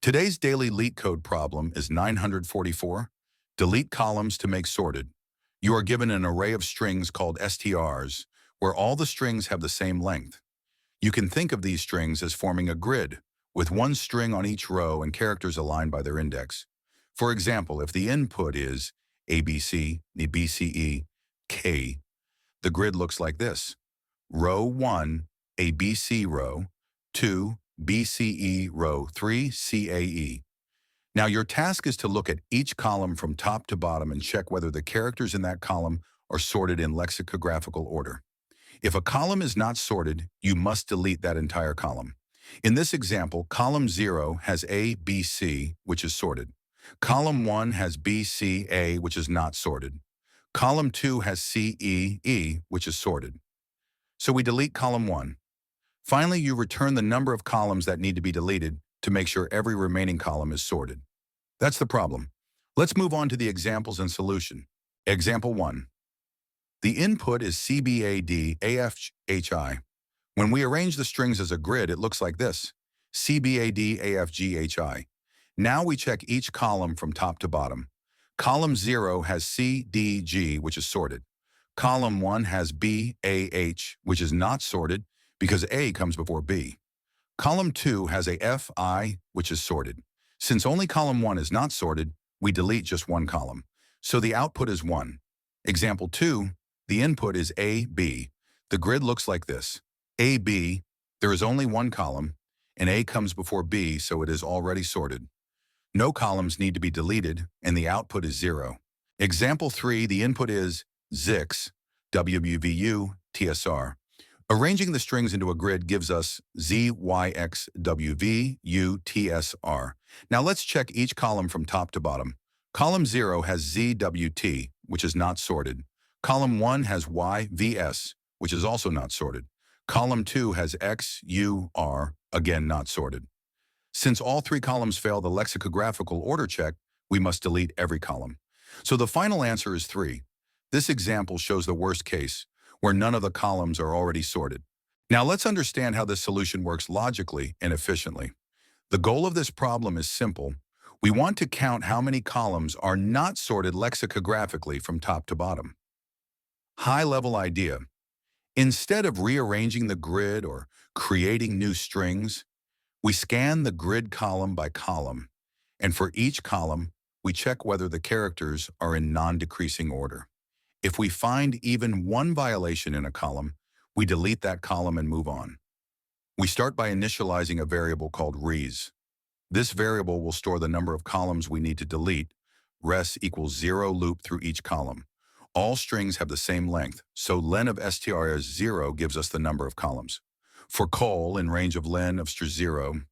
Today's daily LeetCode problem is 944. Delete columns to make sorted. You are given an array of strings called STRs, where all the strings have the same length. You can think of these strings as forming a grid, with one string on each row and characters aligned by their index. For example, if the input is ABC, BCE, K, the grid looks like this. Row 1, ABC row, 2, BCE row, 3, CAE. Now your task is to look at each column from top to bottom and check whether the characters in that column are sorted in lexicographical order. If a column is not sorted, you must delete that entire column. In this example, column 0 has A, B, C, which is sorted. Column 1 has B, C, A, which is not sorted. Column 2 has C, E, E, which is sorted. So we delete column 1. Finally, you return the number of columns that need to be deleted to make sure every remaining column is sorted. That's the problem. Let's move on to the examples and solution. Example 1. The input is CBADAFHI. When we arrange the strings as a grid, it looks like this. CBADAFGHI. Now we check each column from top to bottom. Column 0 has C, D, G, which is sorted. Column 1 has B, A, H, which is not sorted because A comes before B. Column 2 has a F, I, which is sorted. Since only column 1 is not sorted, we delete just one column. So the output is 1. Example 2, the input is A, B. The grid looks like this. A, B, there is only one column, and A comes before B, so it is already sorted. No columns need to be deleted, and the output is 0. Example 3, the input is ZIX, WVU, TSR. Arranging the strings into a grid gives us ZYX, WVU, TSR. Now let's check each column from top to bottom. Column 0 has ZWT, which is not sorted. Column 1 has YVS, which is also not sorted. Column 2 has XUR, again not sorted. Since all three columns fail the lexicographical order check, we must delete every column. So the final answer is 3. This example shows the worst case, where none of the columns are already sorted. Now let's understand how this solution works logically and efficiently. The goal of this problem is simple. We want to count how many columns are not sorted lexicographically from top to bottom. High-level idea. Instead of rearranging the grid or creating new strings, we scan the grid column by column, and for each column, we check whether the characters are in non-decreasing order. If we find even one violation in a column, we delete that column and move on. We start by initializing a variable called res. This variable will store the number of columns we need to delete. Res equals 0 loop through each column. All strings have the same length, so len of str as 0 gives us the number of columns. For col in range of len of str 0,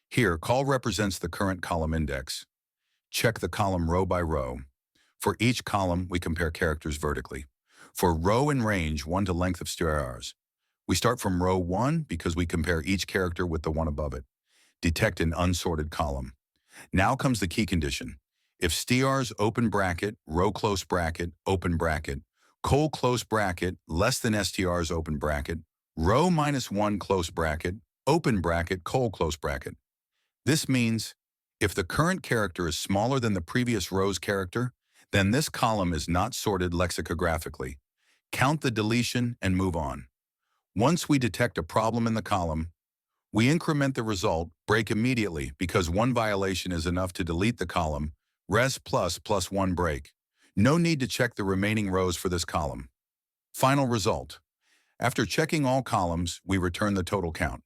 here col represents the current column index. Check the column row by row. For each column, we compare characters vertically. For row in range 1 to length of strs, we start from row 1 because we compare each character with the one above it. Detect an unsorted column. Now comes the key condition. If strs open bracket, row close bracket, open bracket, col close bracket, less than strs open bracket, row -1 close bracket, open bracket, col close bracket. This means if the current character is smaller than the previous row's character, then this column is not sorted lexicographically. Count the deletion and move on. Once we detect a problem in the column, we increment the result, break immediately because one violation is enough to delete the column, res plus plus 1 break. No need to check the remaining rows for this column. Final result. After checking all columns, we return the total count.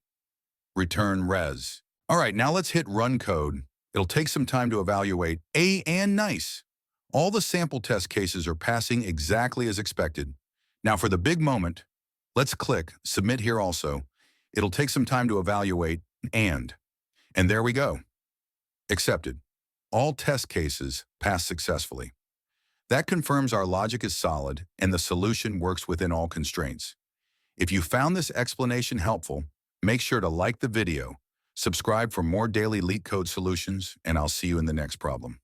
Return res. All right, now let's hit run code. It'll take some time to evaluate. And nice. All the sample test cases are passing exactly as expected. Now for the big moment, let's click submit here also. It'll take some time to evaluate and there we go. Accepted. All test cases passed successfully. That confirms our logic is solid and the solution works within all constraints. If you found this explanation helpful, make sure to like the video, subscribe for more daily LeetCode solutions, and I'll see you in the next problem.